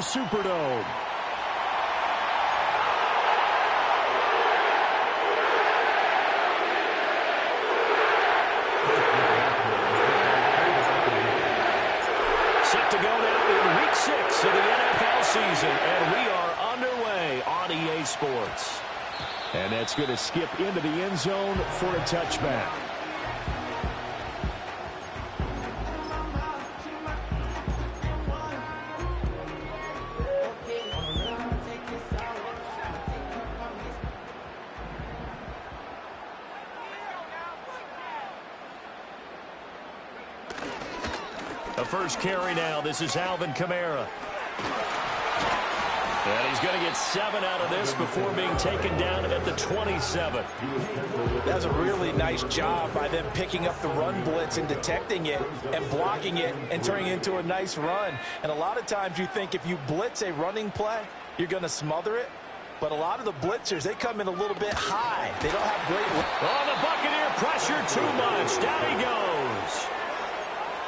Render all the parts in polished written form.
Caesars Superdome. Set to go now in Week 6 of the NFL season, and we are underway on EA Sports. And that's going to skip into the end zone for a touchback. The first carry now. This is Alvin Kamara. And he's going to get 7 out of this before being taken down at the 27. That's a really nice job by them picking up the run blitz and detecting it and blocking it and turning it into a nice run. And a lot of times you think if you blitz a running play, you're going to smother it. But a lot of the blitzers, they come in a little bit high. They don't have great... Oh, the Buccaneer pressure too much. Down he goes.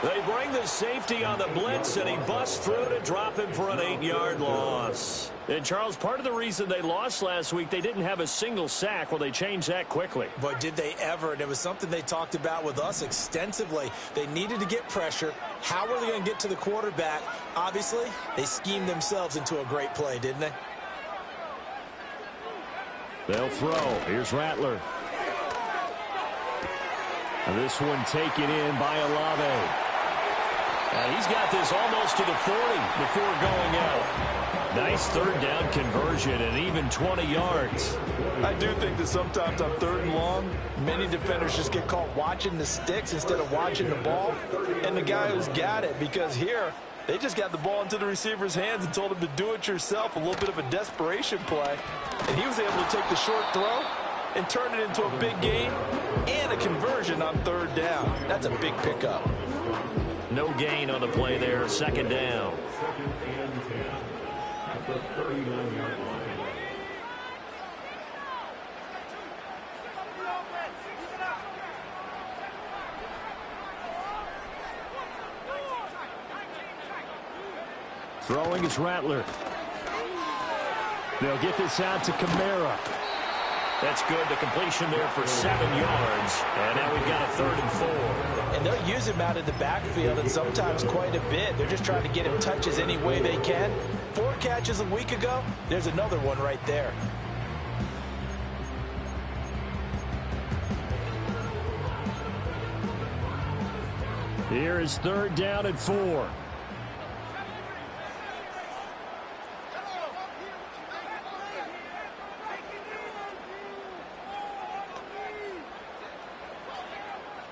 They bring the safety on the blitz, and he busts through to drop him for an 8-yard loss. And, Charles, part of the reason they lost last week, they didn't have a single sack. Well, they changed that quickly. But did they ever? And it was something they talked about with us extensively. They needed to get pressure. How were they going to get to the quarterback? Obviously, they schemed themselves into a great play, didn't they? They'll throw. Here's Rattler. And this one taken in by Olave. And he's got this almost to the 40 before going out. Nice third down conversion and even 20 yards. I do think that sometimes on 3rd and long, many defenders just get caught watching the sticks instead of watching the ball. And the guy who's got it, because here, they just got the ball into the receiver's hands and told him to do it yourself, a little bit of a desperation play. And he was able to take the short throw and turn it into a big gain and a conversion on 3rd down. That's a big pickup. No gain on the play there, 2nd down. Throwing is Rattler. They'll get this out to Kamara. That's good. The completion there for 7 yards. And now we've got a 3rd and 4. And they'll use him out in the backfield, and sometimes quite a bit. They're just trying to get him touches any way they can. 4 catches a week ago. There's another one right there. Here is 3rd down and 4.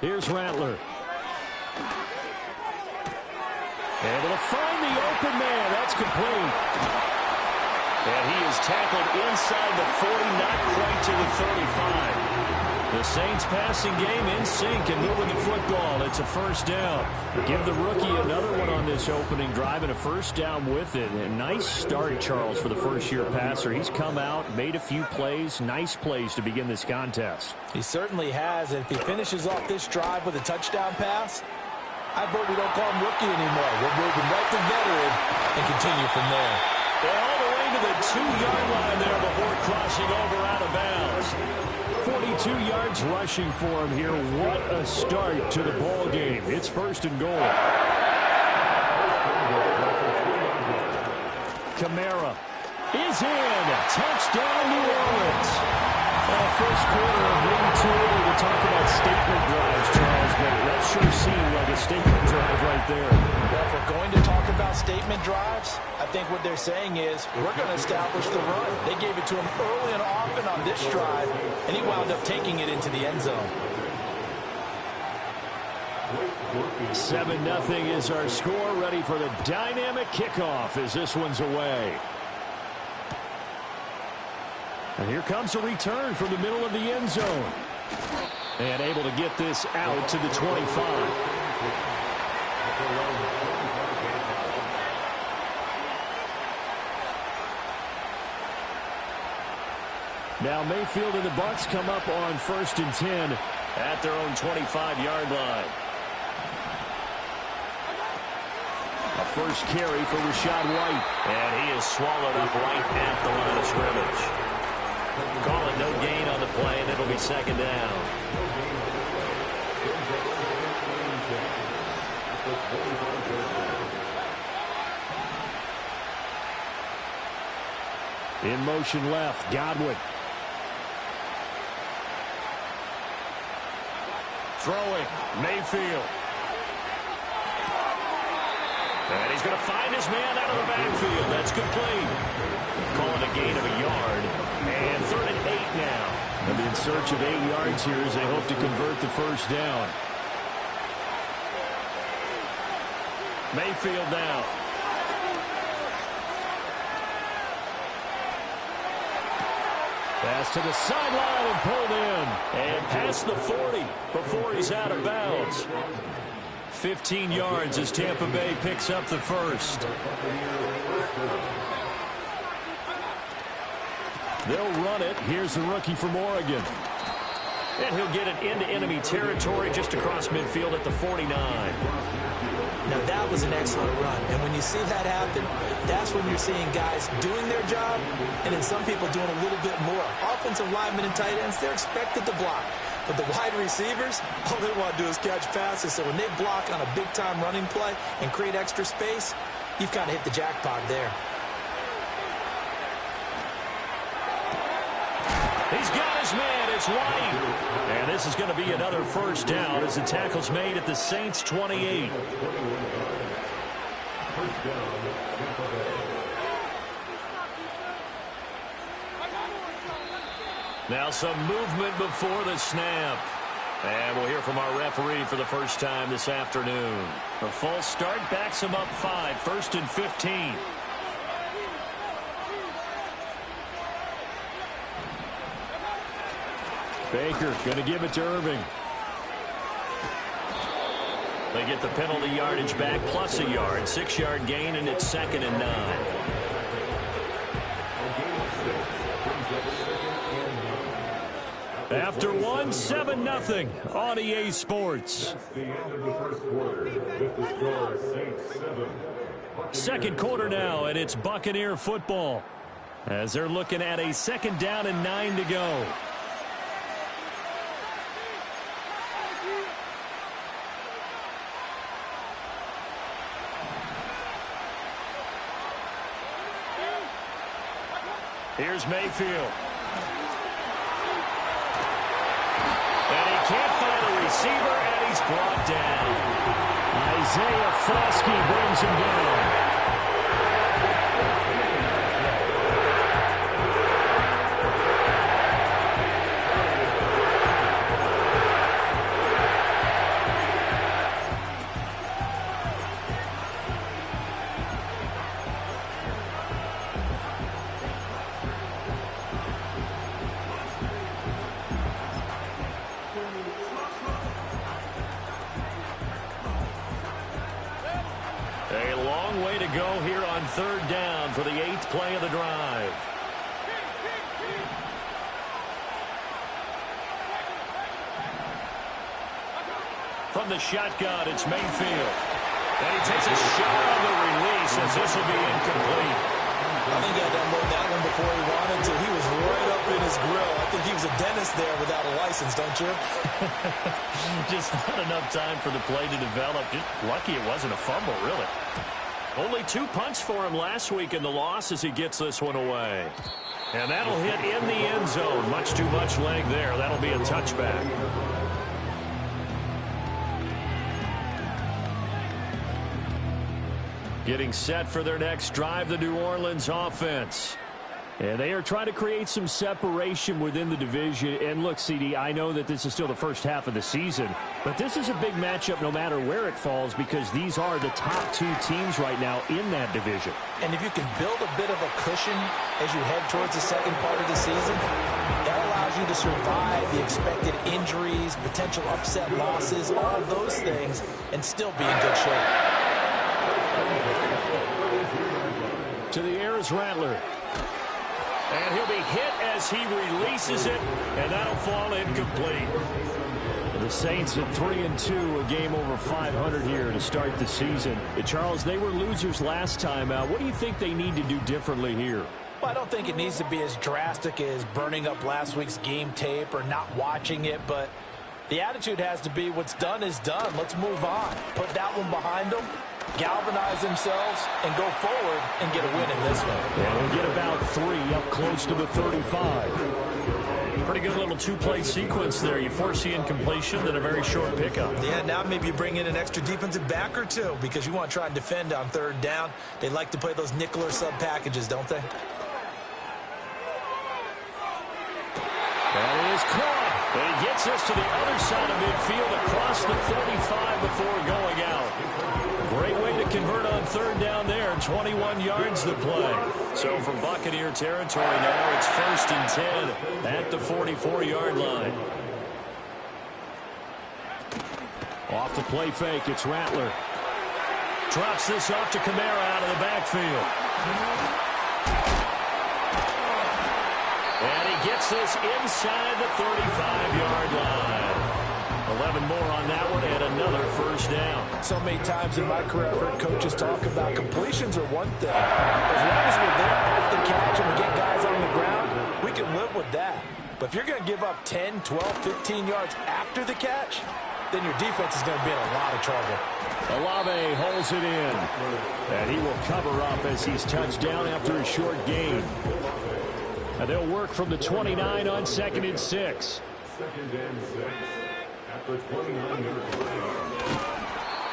Here's Rattler. Able to find the open man. That's complete. And he is tackled inside the 40, not quite to the 35. The Saints passing game in sync and moving the football. It's a 1st down. Give the rookie another one on this opening drive and a 1st down with it. A nice start, Charles, for the first-year passer. He's come out, made a few plays, nice plays to begin this contest. He certainly has, and if he finishes off this drive with a touchdown pass, I bet we don't call him rookie anymore. We'll move him right to veteran and continue from there. They're all the way to the 2-yard line there before crossing over out of bounds. 42 yards rushing for him here. What a start to the ball game. It's 1st and goal. Kamara is in. Touchdown, New Orleans. First quarter, maybe too early to talk about statement drives, Charles, but that sure seemed like a statement drive right there. Well, if we're going to talk about statement drives, I think what they're saying is we're going to establish the run. They gave it to him early and often on this drive, and he wound up taking it into the end zone. 7-0 is our score. Ready for the dynamic kickoff as this one's away. And here comes a return from the middle of the end zone. And able to get this out to the 25. Now Mayfield and the Bucks come up on 1st and 10 at their own 25-yard line. A first carry for Rashad White. And swallowed up right at the line of scrimmage. Call it no gain on the play, and it'll be second down. In motion left, Godwin. Throwing, Mayfield. And he's going to find his man out of the backfield. That's complete. Calling a gain of a yard. And 3rd and 8 now. And in search of 8 yards here as they hope to convert the first down. Mayfield now. Pass to the sideline and pulled in. And past the 40 before he's out of bounds. 15 yards as Tampa Bay picks up the first. They'll run it. Here's the rookie from Oregon. And he'll get it into enemy territory just across midfield at the 49. Now, that was an excellent run. And when you see that happen, that's when you're seeing guys doing their job and then some people doing a little bit more. Offensive linemen and tight ends, they're expected to block. But the wide receivers, all they want to do is catch passes. So when they block on a big-time running play and create extra space, you've kind of hit the jackpot there. He's got his man. It's White. And this is going to be another first down as the tackle's made at the Saints' 28. Now some movement before the snap. And we'll hear from our referee for the first time this afternoon. A false start backs him up 5, 1st and 15. Baker going to give it to Irving. They get the penalty yardage back plus a yard. 6-yard gain, and it's 2nd and 9. After 1, 7-0 on EA Sports. Second quarter now, and it's Buccaneer football as they're looking at a 2nd down and 9 to go. Here's Mayfield. And he can't find a receiver, and he's brought down. Isaiah Foskey brings him down. A long way to go here on 3rd down for the 8th play of the drive. From the shotgun, it's Mayfield. And he takes a shot on the release as this will be incomplete. I think he had to unload that one before he wanted to. He was right up in his grill. I think he was a dentist there without a license, don't you? Just not enough time for the play to develop. Just lucky it wasn't a fumble, really. Only 2 punts for him last week in the loss as he gets this one away. And that'll hit in the end zone. Much too much leg there. That'll be a touchback. Getting set for their next drive, the New Orleans offense. And they are trying to create some separation within the division. And look, CD, I know that this is still the first half of the season, but this is a big matchup no matter where it falls because these are the top 2 teams right now in that division. And if you can build a bit of a cushion as you head towards the second part of the season, that allows you to survive the expected injuries, potential upset losses, all of those things, and still be in good shape. To the air is Rattler. And he'll be hit as he releases it, and that'll fall incomplete. The Saints at 3-2, a game over 500 here to start the season. Charles, they were losers last time out. What do you think they need to do differently here? Well, I don't think it needs to be as drastic as burning up last week's game tape or not watching it, but the attitude has to be what's done is done. Let's move on. Put that one behind them, galvanize themselves, and go forward and get a win in this one. Yeah, they'll get about 3 up close to the 35. Pretty good little two-play sequence there. You force the incompletion, then a very short pickup. Yeah, now maybe you bring in an extra defensive back or two because you want to try and defend on third down. They like to play those nickel or sub packages, don't they? That is caught. And he gets us to the other side of midfield across the 35 before going out. Great way to convert on third down there. 21 yards to play. So from Buccaneer territory now, it's 1st and 10 at the 44-yard line. Off the play fake, it's Rattler. Drops this off to Kamara out of the backfield. And he gets this inside the 35-yard line. 11 more on that one and another first down. So many times in my career, I've heard coaches talk about completions are one thing. As long as we're there at the catch and we get guys on the ground, we can live with that. But if you're going to give up 10, 12, 15 yards after the catch, then your defense is going to be in a lot of trouble. Olave holds it in. And he will cover up as he's touched down after a short gain. And they'll work from the 29 on 2nd and 6.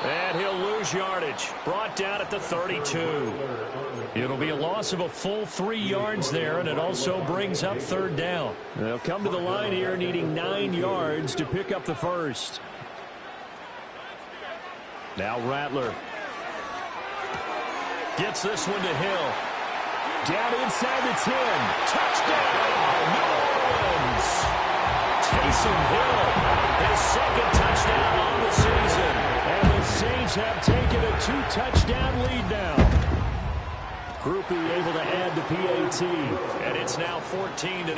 And he'll lose yardage. Brought down at the 32. It'll be a loss of a full 3 yards there, and it also brings up third down. They'll come to the line here needing 9 yards to pick up the first. Now Rattler gets this one to Hill. Down inside the 10. Touchdown, New Orleans. Taysom Hill, his 2nd touchdown on the season. And the Saints have taken a 2-touchdown lead now. Groupie able to add the PAT. And it's now 14-0.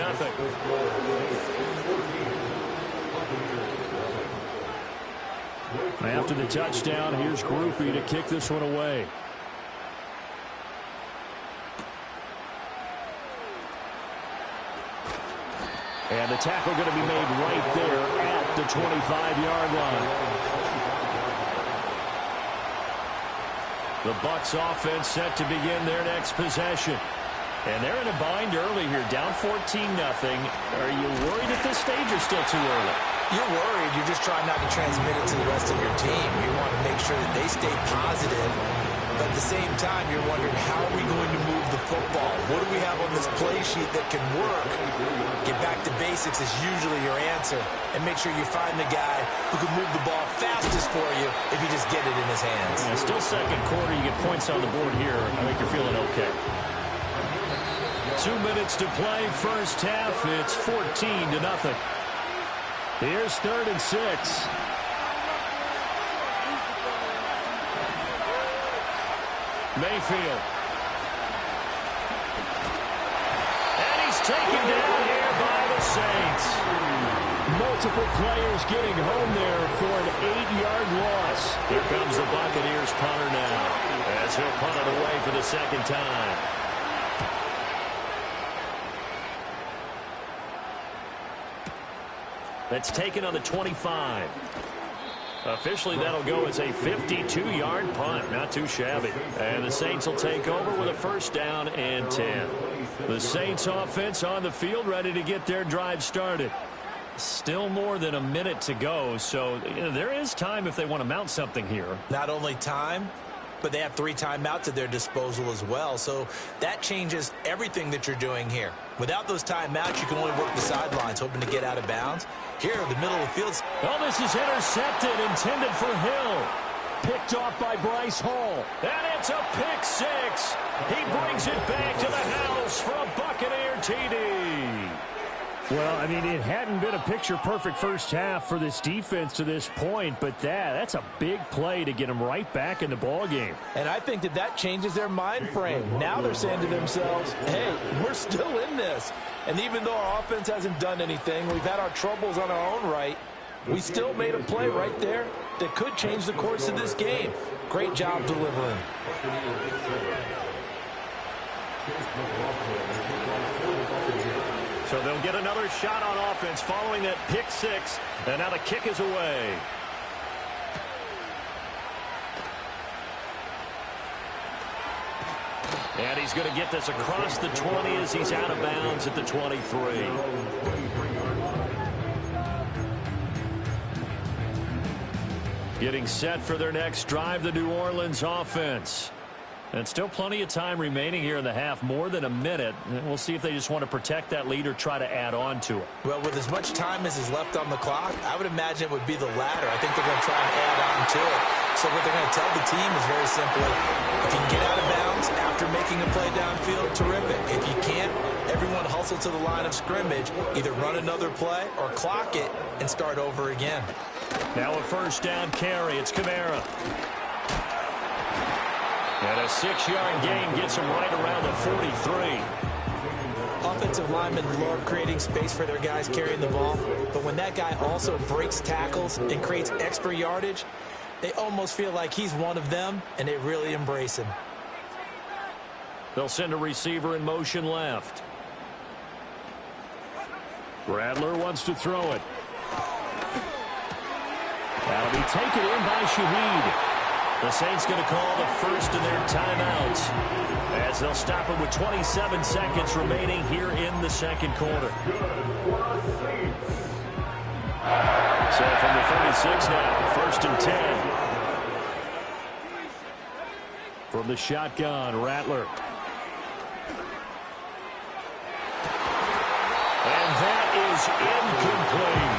After the touchdown, here's Groupie to kick this one away. And the tackle going to be made right there at the 25-yard line. The Bucks offense set to begin their next possession. And they're in a bind early here, down 14-0. Are you worried at this stage or still too early? You're worried. You're just trying not to transmit it to the rest of your team. You want to make sure that they stay positive. But at the same time, you're wondering, how are we going to move the football? What do we have on this play sheet that can work? Get back to basics is usually your answer. And make sure you find the guy who can move the ball fastest for you if you just get it in his hands. Yeah, still second quarter. You get points on the board here. I think you're feeling okay. 2 minutes to play first half. It's 14-0. Here's 3rd and 6. Mayfield. And he's taken down here by the Saints. Multiple players getting home there for an 8-yard loss. Here comes the Buccaneers punter now, as he'll punt it away for the 2nd time. That's taken on the 25. Officially, that'll go as a 52-yard punt. Not too shabby. And the Saints will take over with a 1st down and 10. The Saints offense on the field, ready to get their drive started. Still more than a minute to go, so there is time if they want to mount something here. Not only time, but they have 3 timeouts at their disposal as well. So that changes everything that you're doing here. Without those timeouts, you can only work the sidelines, hoping to get out of bounds. Here, the middle of the field. Oh, this is intercepted, intended for Hill. Picked off by Bryce Hall. And it's a pick 6. He brings it back to the house for a Buccaneer TD. Well, I mean, it hadn't been a picture-perfect first half for this defense to this point, but that's a big play to get them right back in the ballgame. And I think that changes their mind frame. Now they're saying to themselves, hey, we're still in this. And even though our offense hasn't done anything, we've had our troubles on our own right, We still made a play right there that could change the course of this game. Great job delivering. So they'll get another shot on offense following that pick six. And now the kick is away. And he's going to get this across the 20 as he's out of bounds at the 23. Getting set for their next drive, the New Orleans offense. And still plenty of time remaining here in the half, more than a minute. And we'll see if they just want to protect that lead or try to add on to it. Well, with as much time as is left on the clock, I would imagine it would be the latter. I think they're going to try and add on to it. So what they're going to tell the team is very simply, if you can get out of bounds after making a play downfield, terrific. If you can't, everyone hustle to the line of scrimmage, either run another play or clock it and start over again. Now a first down carry. It's Kamara. And a 6-yard gain gets him right around the 43. Offensive linemen love creating space for their guys carrying the ball, but when that guy also breaks tackles and creates extra yardage, they almost feel like he's one of them, and they really embrace him. They'll send a receiver in motion left. Rattler wants to throw it. That'll be taken in by Shaheed. The Saints going to call the first of their timeouts as they'll stop it with 27 seconds remaining here in the second quarter. So from the 36 now, first and 10. From the shotgun, Rattler. And that is incomplete.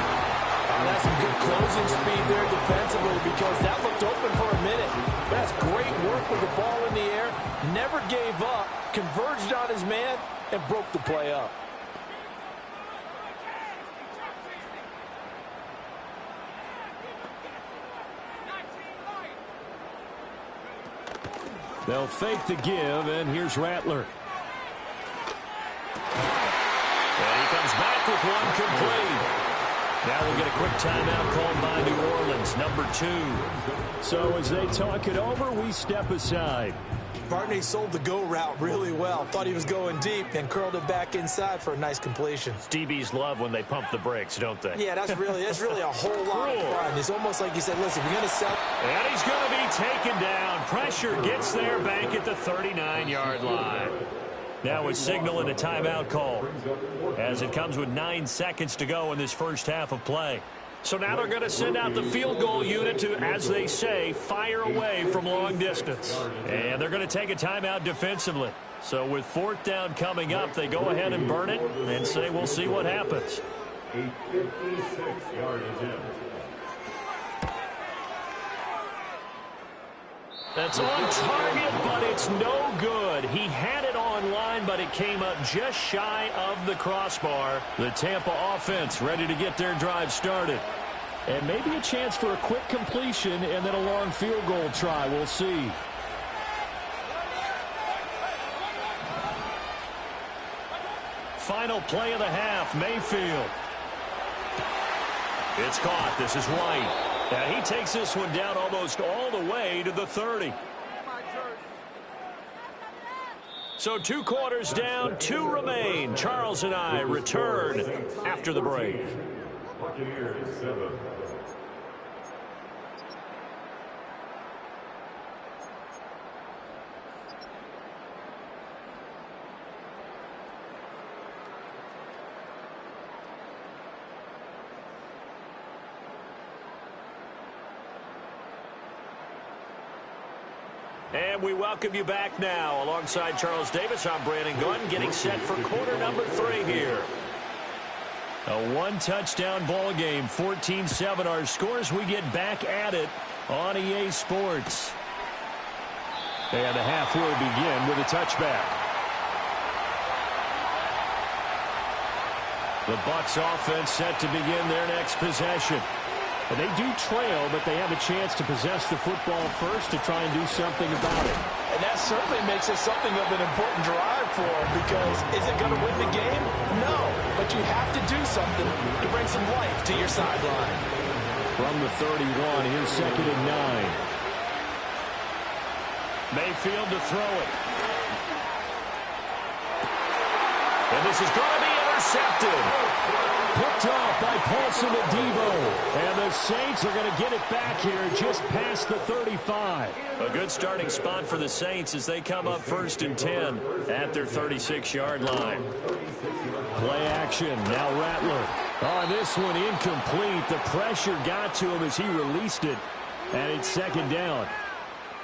That's some good closing speed there defensively because that looked open for a minute. That's great work with the ball in the air. Never gave up, converged on his man, and broke the play up. They'll fake the give, and here's Rattler. And he comes back with one complete. Now we'll get a quick timeout called by New Orleans, number 2. So as they talk it over, we step aside. Barney sold the go route really well. Thought he was going deep and curled it back inside for a nice completion. DBs love when they pump the brakes, don't they? Yeah, that's really a whole lot of fun. It's almost like you said, listen, we're going to sell. And he's going to be taken down. Pressure gets there back at the 39-yard line. Now a signal and a timeout call as it comes with 9 seconds to go in this first half of play. So now they're going to send out the field goal unit to, as they say, fire away from long distance. And they're going to take a timeout defensively. So with 4th down coming up, they go ahead and burn it and say we'll see what happens. 8:56 yardage in. That's on target, but it's no good. He had it on line, but it came up just shy of the crossbar. The Tampa offense ready to get their drive started. And maybe a chance for a quick completion and then a long field goal try. We'll see. Final play of the half, Mayfield. It's caught. This is White. Now he takes this one down almost all the way to the 30. So 2 quarters down, 2 remain. Charles and I return after the break. Buccaneers 7. And we welcome you back now. Alongside Charles Davis, I'm Brandon Gunn, getting set for quarter number 3 here. A 1-touchdown ball game, 14-7 our scores. We get back at it on EA Sports. And the half will begin with a touchback. The Bucks offense set to begin their next possession. And they do trail, but they have a chance to possess the football first to try and do something about it. And that certainly makes it something of an important drive for them because is it going to win the game? No, but you have to do something to bring some life to your sideline. From the 31, here's 2nd and 9. Mayfield to throw it. And this is going to be intercepted. Picked off by Paulson Adebo. And the Saints are going to get it back here just past the 35. A good starting spot for the Saints as they come up 1st and 10 at their 36-yard line. Play action. Now Rattler. Oh, this one incomplete. The pressure got to him as he released it. And it's 2nd down.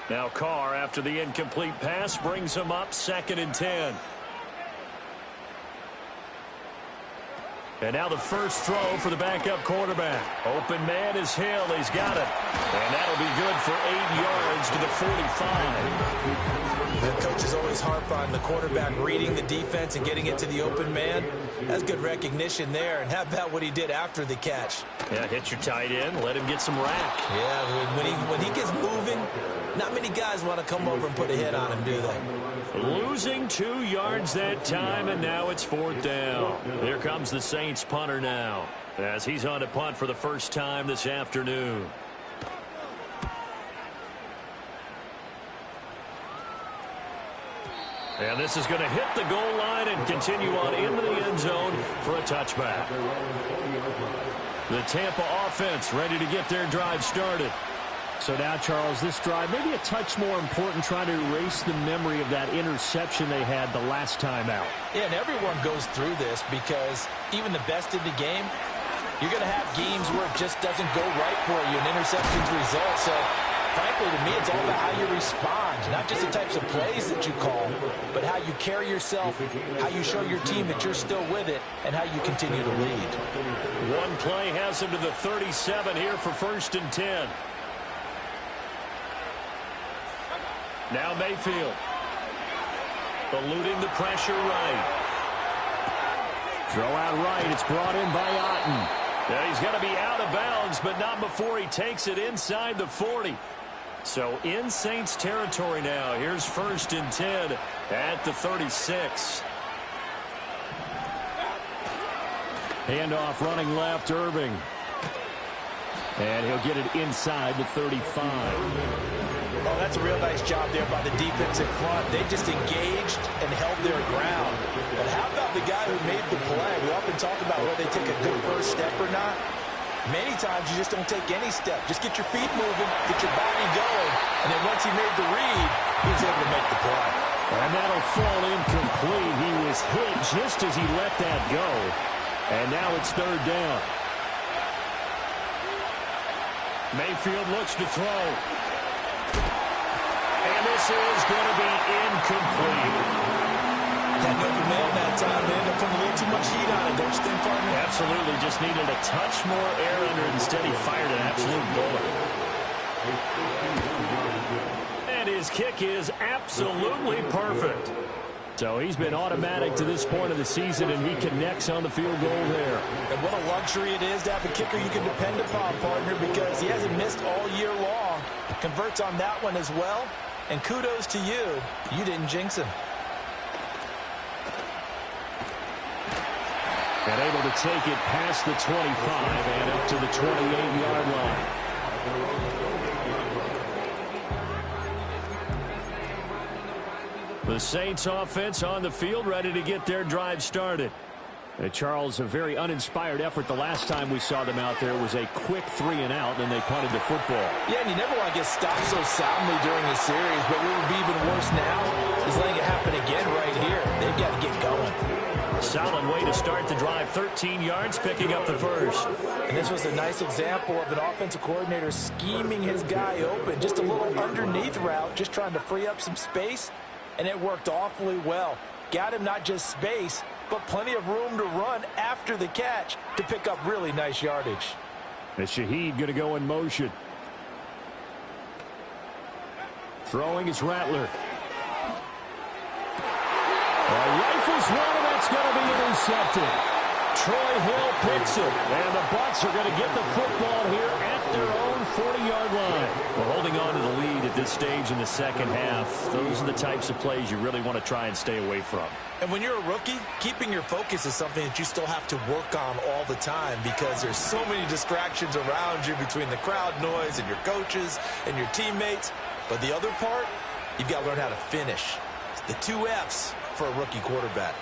Now Carr, after the incomplete pass, brings him up 2nd and 10. And now the first throw for the backup quarterback. Open man is Hill. He's got it. And that'll be good for 8 yards to the 45. The coaches always harp on the quarterback reading the defense and getting it to the open man. That's good recognition there. And how about what he did after the catch? Yeah, hit your tight end. Let him get some rack. Yeah, when he gets moving, not many guys want to come over and put a hit on him, do they? Losing 2 yards that time, and now it's 4th down. Here comes the Saints punter now as he's on to punt for the first time this afternoon. And this is going to hit the goal line and continue on into the end zone for a touchback. The Tampa offense ready to get their drive started. So now, Charles, this drive maybe a touch more important, trying to erase the memory of that interception they had the last time out. Yeah, and everyone goes through this because even the best in the game, you're going to have games where it just doesn't go right for you, and interceptions result. So, frankly, to me, it's all about how you respond, not just the types of plays that you call, but how you carry yourself, how you show your team that you're still with it, and how you continue to lead. One play has him to the 37 here for 1st and 10. Now Mayfield. Eluding the pressure right. Throw out right. It's brought in by Otten. Yeah, he's going to be out of bounds, but not before he takes it inside the 40. So in Saints territory now. Here's 1st and 10 at the 36. Handoff running left, Irving. And he'll get it inside the 35. Oh, that's a real nice job there by the defensive front. They just engaged and held their ground. But how about the guy who made the play? We often talk about whether they take a good first step or not. Many times you just don't take any step. Just get your feet moving, get your body going, and then once he made the read, he was able to make the play. And that'll fall incomplete. He was hit just as he let that go. And now it's 3rd down. Mayfield looks to throw. And this is going to be incomplete. That open man that time, they ended up putting a little too much heat on it, don't you think, partner? Absolutely. Just needed a touch more air under it. Instead, he fired an absolute bullet. And his kick is absolutely perfect. So he's been automatic to this point of the season, and he connects on the field goal there. And what a luxury it is to have a kicker you can depend upon, partner, because he hasn't missed all year long. Converts on that one as well. And kudos to you. You didn't jinx him. And able to take it past the 25 and up to the 28-yard line. The Saints offense on the field ready to get their drive started. Charles, a very uninspired effort the last time we saw them out there was a quick 3-and-out, and they punted the football. Yeah, and you never want to get stopped so soundly during the series, but what would be even worse now is letting it happen again right here. They've got to get going. Solid way to start the drive. 13 yards, picking up the first. And this was a nice example of an offensive coordinator scheming his guy open. Just a little underneath route, just trying to free up some space, and it worked awfully well. Got him not just space, but plenty of room to run after the catch to pick up really nice yardage. And Shaheed going to go in motion. Throwing is Rattler. Rifles one, and that's going to be intercepted. Troy Hill picks it, and the Bucks are going to get the football here at their own 40-yard line. Well, holding on to the lead at this stage in the second half, those are the types of plays you really want to try and stay away from. And when you're a rookie, keeping your focus is something that you still have to work on all the time because there's so many distractions around you between the crowd noise and your coaches and your teammates. But the other part, you've got to learn how to finish. It's the 2 F's for a rookie quarterback.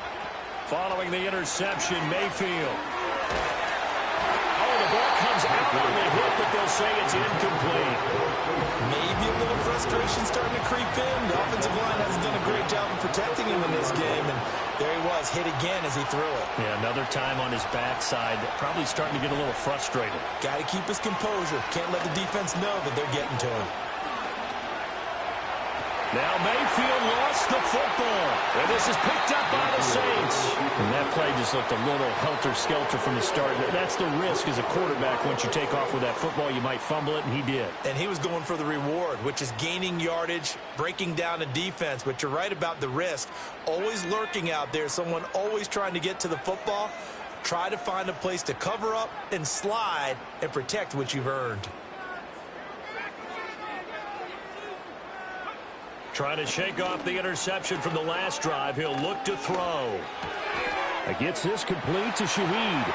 Following the interception, Mayfield. Oh, the ball comes out on the hit, but they'll say it's incomplete. Maybe a little frustration starting to creep in. The offensive line hasn't done a great job of protecting him in this game, and there he was, hit again as he threw it. Yeah, another time on his backside, probably starting to get a little frustrated. Got to keep his composure. Can't let the defense know that they're getting to him. Now Mayfield lost the football, and this is picked up by the Saints. And that play just looked a little helter-skelter from the start. That's the risk as a quarterback. Once you take off with that football, you might fumble it, and he did. And he was going for the reward, which is gaining yardage, breaking down a defense. But you're right about the risk. Always lurking out there, someone always trying to get to the football. Try to find a place to cover up and slide and protect what you've earned. Trying to shake off the interception from the last drive. He'll look to throw. Gets this complete to Shaheed.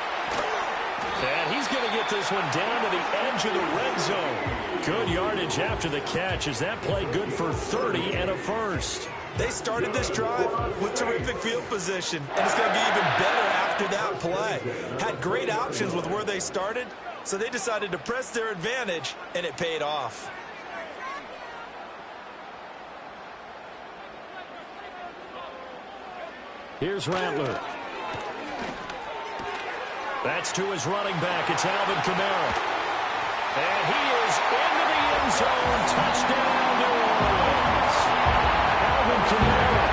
And he's going to get this one down to the edge of the red zone. Good yardage after the catch. Is that play good for 30 and a first? They started this drive with terrific field position, and it's going to get even better after that play. Had great options with where they started, so they decided to press their advantage, and it paid off. Here's Rattler. That's to his running back. It's Alvin Kamara. And he is into the end zone. Touchdown, New Orleans. Alvin Kamara.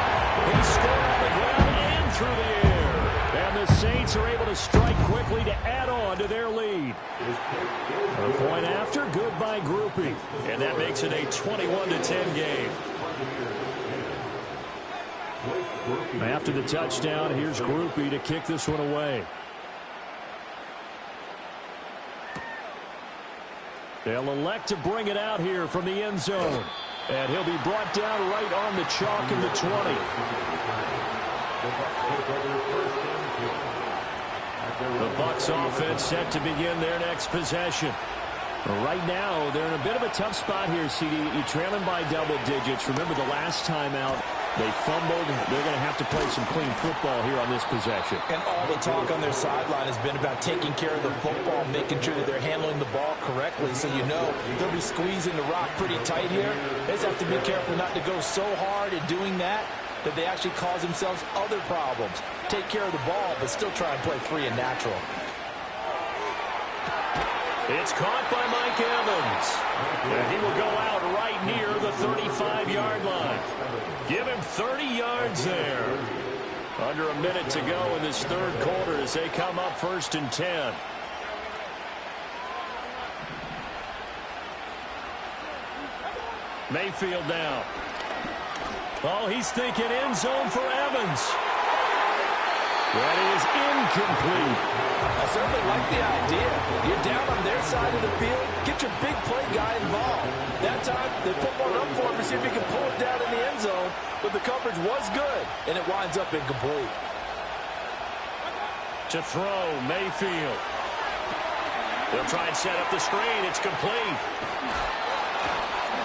He scored on the ground and through the air. And the Saints are able to strike quickly to add on to their lead. A point after, good by Groupie. And that makes it a 21-10 game. After the touchdown, here's Groupie to kick this one away. They'll elect to bring it out here from the end zone. And he'll be brought down right on the chalk in the 20. The Bucks offense set to begin their next possession. Right now, they're in a bit of a tough spot here, CD. You're trailing by double digits. Remember the last time out, they fumbled. They're going to have to play some clean football here on this possession. And all the talk on their sideline has been about taking care of the football, making sure that they're handling the ball correctly. So you know they'll be squeezing the rock pretty tight here. They just have to be careful not to go so hard in doing that they actually cause themselves other problems. Take care of the ball, but still try and play free and natural. It's caught by Mike Evans. And he will go out right near the 35-yard line. Give him 30 yards there. Under a minute to go in this third quarter as they come up 1st and 10. Mayfield now. Oh, he's thinking end zone for Evans. That is incomplete. I certainly like the idea. You're down on their side of the field. Get your big play guy involved. That time, they put one up for him to see if he can pull it down in the end zone. But the coverage was good, and it winds up incomplete. To throw, Mayfield. They'll try and set up the screen. It's complete.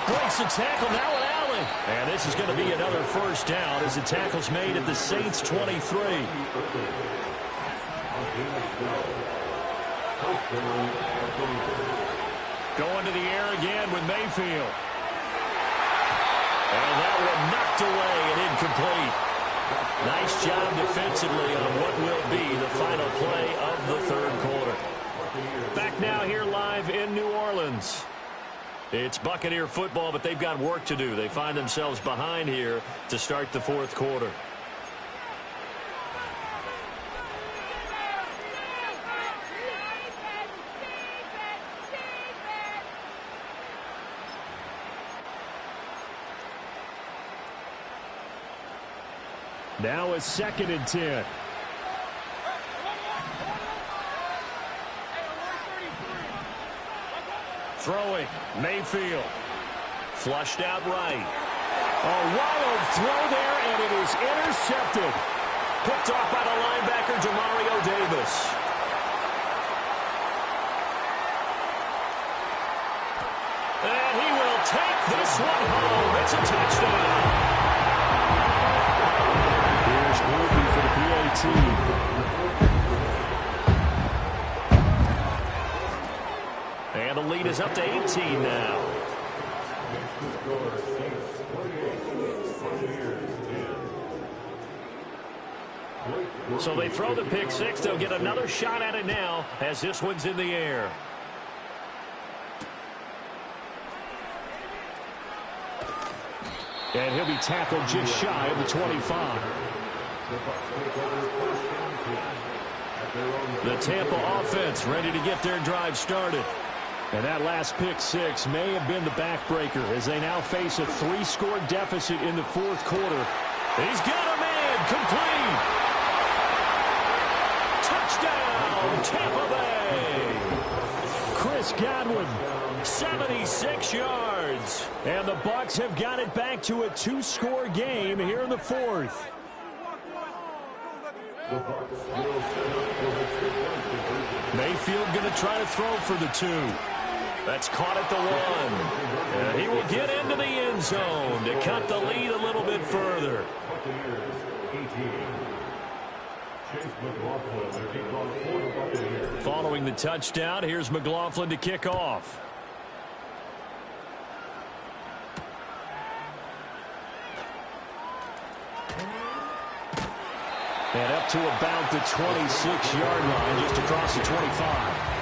Breaks the tackle now with Allen. And this is going to be another first down as the tackle's made at the Saints' 23. Going to the air again with Mayfield. And that one knocked away and incomplete. Nice job defensively on what will be the final play of the third quarter. Back now here live in New Orleans. It's Buccaneer football, but they've got work to do. They find themselves behind here to start the fourth quarter. Now it's 2nd and 10. throwing. Mayfield. Flushed out right. A wild throw there, and it is intercepted. Picked off by the linebacker, Demario Davis. And he will take this one home. It's a touchdown. Here's Groupie for the PAT. And the lead is up to 18 now. So they throw the pick six. They'll get another shot at it now as this one's in the air. And he'll be tackled just shy of the 25. The Tampa offense ready to get their drive started. And that last pick six may have been the backbreaker as they now face a 3-score deficit in the fourth quarter. He's got a man complete. Touchdown, Tampa Bay. Chris Godwin, 76 yards. And the Bucks have got it back to a 2-score game here in the fourth. Mayfield going to try to throw for the 2. That's caught at the 1. And he will get into the end zone to cut the lead a little bit further. Following the touchdown, here's McLaughlin to kick off. And up to about the 26-yard line, just across the 25.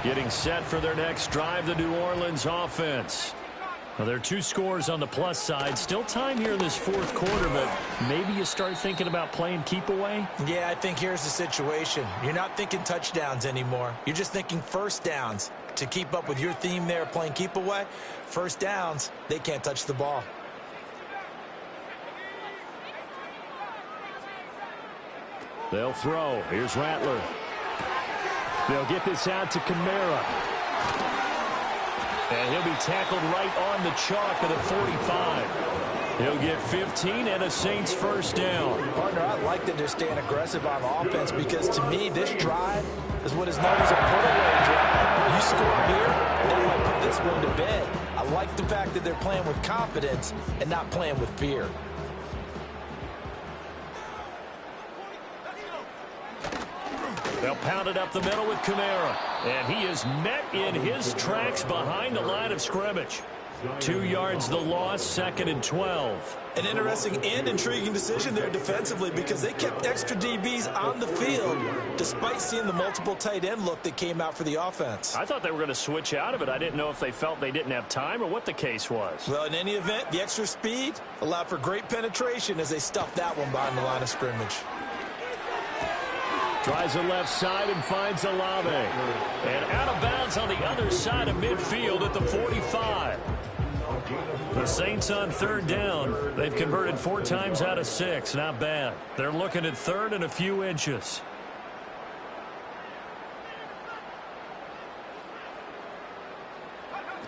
Getting set for their next drive, the New Orleans offense. Well, there are 2 scores on the plus side. Still time here in this fourth quarter, but maybe you start thinking about playing keep away? Yeah, I think here's the situation. You're not thinking touchdowns anymore. You're just thinking first downs. To keep up with your theme there, playing keep away, first downs, they can't touch the ball. They'll throw. Here's Rattler. They'll get this out to Kamara. And he'll be tackled right on the chalk of the 45. He'll get 15 and a Saints first down. Partner, I like that they're staying aggressive on offense because to me, this drive is what is known as a put-away drive. You score here, that might put this one to bed. I like the fact that they're playing with confidence and not playing with fear. They'll pound it up the middle with Kamara. And he is met in his tracks behind the line of scrimmage. 2 yards the loss, 2nd and 12. An interesting and intriguing decision there defensively because they kept extra DBs on the field despite seeing the multiple tight end look that came out for the offense. I thought they were going to switch out of it. I didn't know if they felt they didn't have time or what the case was. Well, in any event, the extra speed allowed for great penetration as they stuffed that one behind the line of scrimmage. Tries the left side and finds Olave. And out of bounds on the other side of midfield at the 45. The Saints on 3rd down. They've converted 4 times out of 6. Not bad. They're looking at 3rd and a few inches.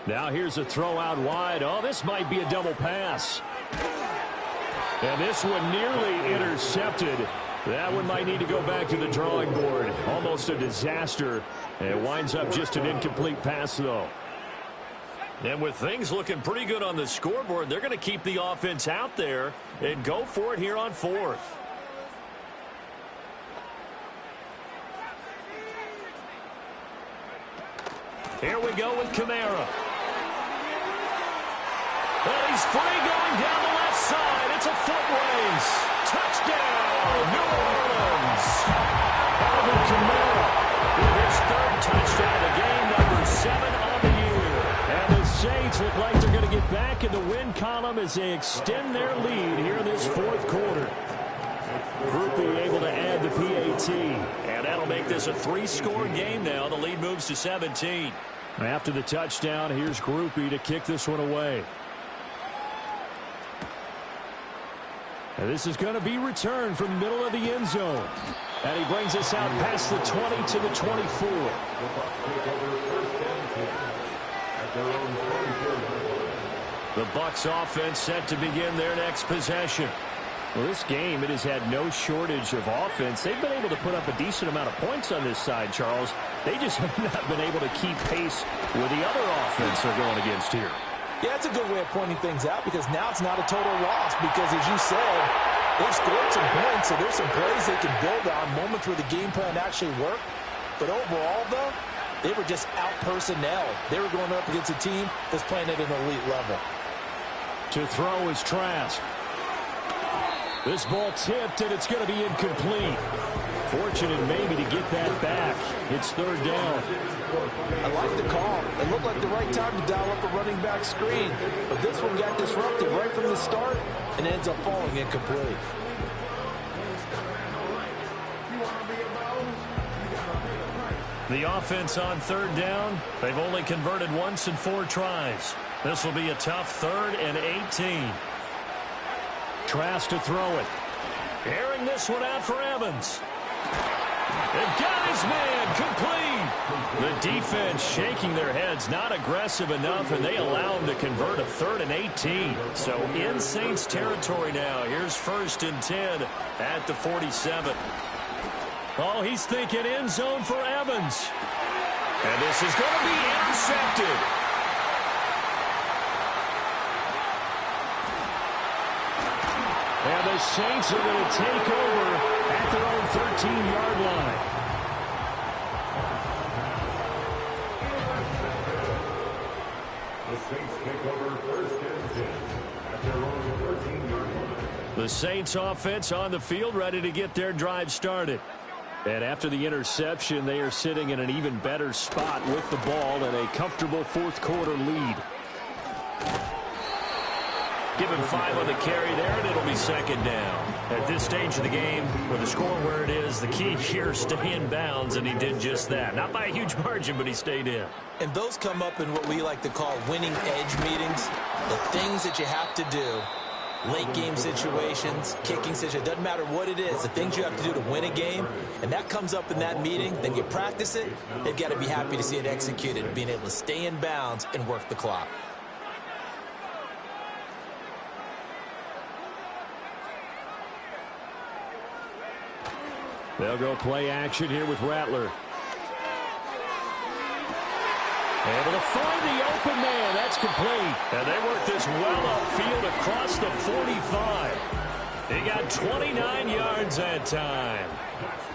Now here's a throw out wide. Oh, this might be a double pass. And this one nearly intercepted. That one might need to go back to the drawing board. Almost a disaster. And it winds up just an incomplete pass, though. And with things looking pretty good on the scoreboard, they're going to keep the offense out there and go for it here on 4th. Here we go with Kamara. And he's free going down the left side. It's a foot race. Touchdown, New Orleans. Alvin Kamara with his 3rd touchdown of the game, number 7 on the year. And the Saints look like they're going to get back in the win column as they extend their lead here in this 4th quarter. Groupie able to add the PAT. And that'll make this a 3-score game now. The lead moves to 17. After the touchdown, here's Groupie to kick this one away. And this is going to be returned from the middle of the end zone. And he brings us out past the 20 to the 24. The Bucks offense set to begin their next possession. Well, this game, it has had no shortage of offense. They've been able to put up a decent amount of points on this side, Charles. They just have not been able to keep pace with the other offense they're going against here. Yeah, it's a good way of pointing things out because now it's not a total loss because, as you said, they've scored some points, so there's some plays they can build on, moments where the game plan actually worked. But overall, though, they were just out-personnel. They were going up against a team that's playing at an elite level. To throw is Trask. This ball tipped, and it's going to be incomplete. Fortunate maybe to get that back. It's third down. I like the call. It looked like the right time to dial up a running back screen. But this one got disrupted right from the start and ends up falling incomplete. The offense on third down. They've only converted once in 4 tries. This will be a tough 3rd and 18. Trask to throw it. Airing this one out for Evans. They've got his man complete. The defense shaking their heads, not aggressive enough, and they allow him to convert a 3rd and 18. So in Saints territory now. Here's 1st and 10 at the 47. Oh, he's thinking end zone for Evans. And this is going to be intercepted. And the Saints are going to take over at their own 13-yard line. The Saints take over 1st and 10 at their own 13-yard line. The Saints offense on the field, ready to get their drive started. And after the interception, they are sitting in an even better spot with the ball and a comfortable 4th quarter lead. Give him 5 on the carry there, and it'll be 2nd down. At this stage of the game, with the score where it is, the key here is stay in bounds, and he did just that. Not by a huge margin, but he stayed in. And those come up in what we like to call winning edge meetings. The things that you have to do, late game situations, kicking situations, doesn't matter what it is, the things you have to do to win a game, and that comes up in that meeting, then you practice it, they've got to be happy to see it executed and being able to stay in bounds and work the clock. They'll go play action here with Rattler. Able to find the open man. That's complete. And they work this well upfield across the 45. He got 29 yards that time.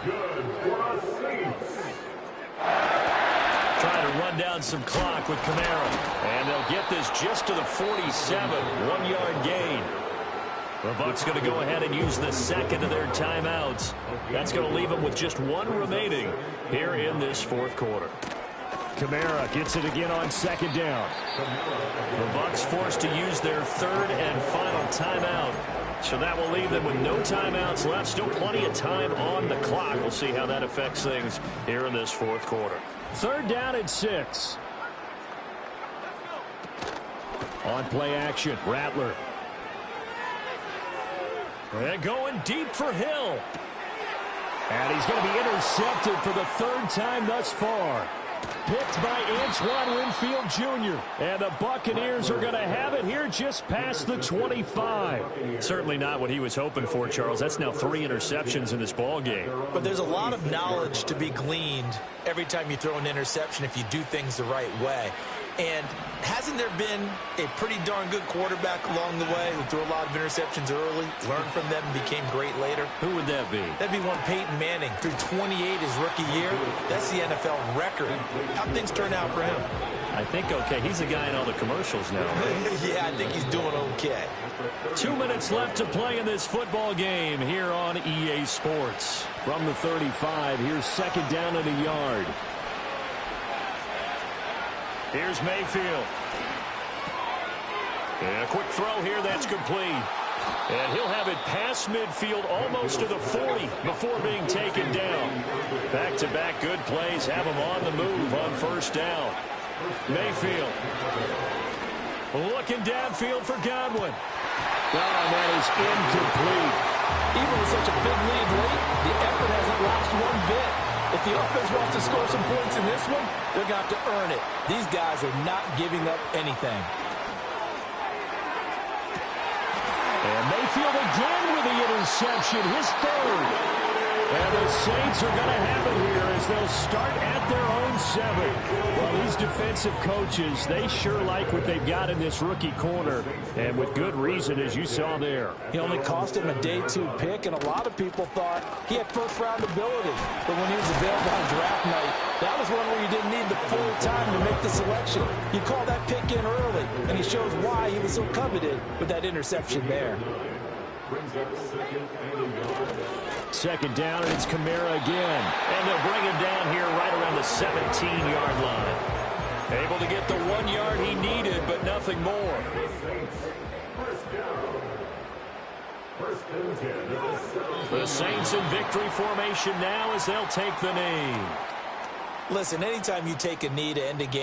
Good for the Saints. Trying to run down some clock with Kamara. And they'll get this just to the 47. 1-yard gain. The Bucks going to go ahead and use the 2nd of their timeouts. That's going to leave them with just 1 remaining here in this 4th quarter. Kamara gets it again on 2nd down. The Bucks forced to use their 3rd and final timeout. So that will leave them with no timeouts left. Still plenty of time on the clock. We'll see how that affects things here in this 4th quarter. 3rd down and 6. On play action, Rattler. And going deep for Hill. And he's going to be intercepted for the 3rd time thus far. Picked by Antoine Winfield Jr. And the Buccaneers are going to have it here just past the 25. Certainly not what he was hoping for, Charles. That's now 3 interceptions in this ball game. But there's a lot of knowledge to be gleaned every time you throw an interception if you do things the right way. And hasn't there been a pretty darn good quarterback along the way who threw a lot of interceptions early, learned from them, and became great later? Who would that be? That'd be one Peyton Manning. Threw 28 his rookie year. That's the NFL record. How'd things turn out for him? I think okay. He's the guy in all the commercials now. Right? Yeah, I think he's doing okay. 2 minutes left to play in this football game here on EA Sports. From the 35, here's 2nd down and a yard. Here's Mayfield. And a quick throw here, that's complete. And he'll have it past midfield almost to the 40 before being taken down. Back-to-back good plays have him on the move on 1st down. Mayfield looking downfield for Godwin. and that is incomplete. Even with such a big lead late, the effort hasn't lapsed one bit. If the offense wants to score some points in this one, they're going to have to earn it. These guys are not giving up anything. And Mayfield again with the interception, his third. And the Saints are going to have it here as they'll start at their own 7. Well, these defensive coaches, they sure like what they've got in this rookie corner. And with good reason, as you saw there. He only cost him a day 2 pick, and a lot of people thought he had first-round ability. But when he was available on draft night, that was one where you didn't need the full time to make the selection. You call that pick in early, and he shows why he was so coveted with that interception there. Second down, and it's Kamara again. And they'll bring him down here right around the 17-yard line. Able to get the 1 yard he needed, but nothing more. The Saints in victory formation now as they'll take the knee. Listen, anytime you take a knee to end a game,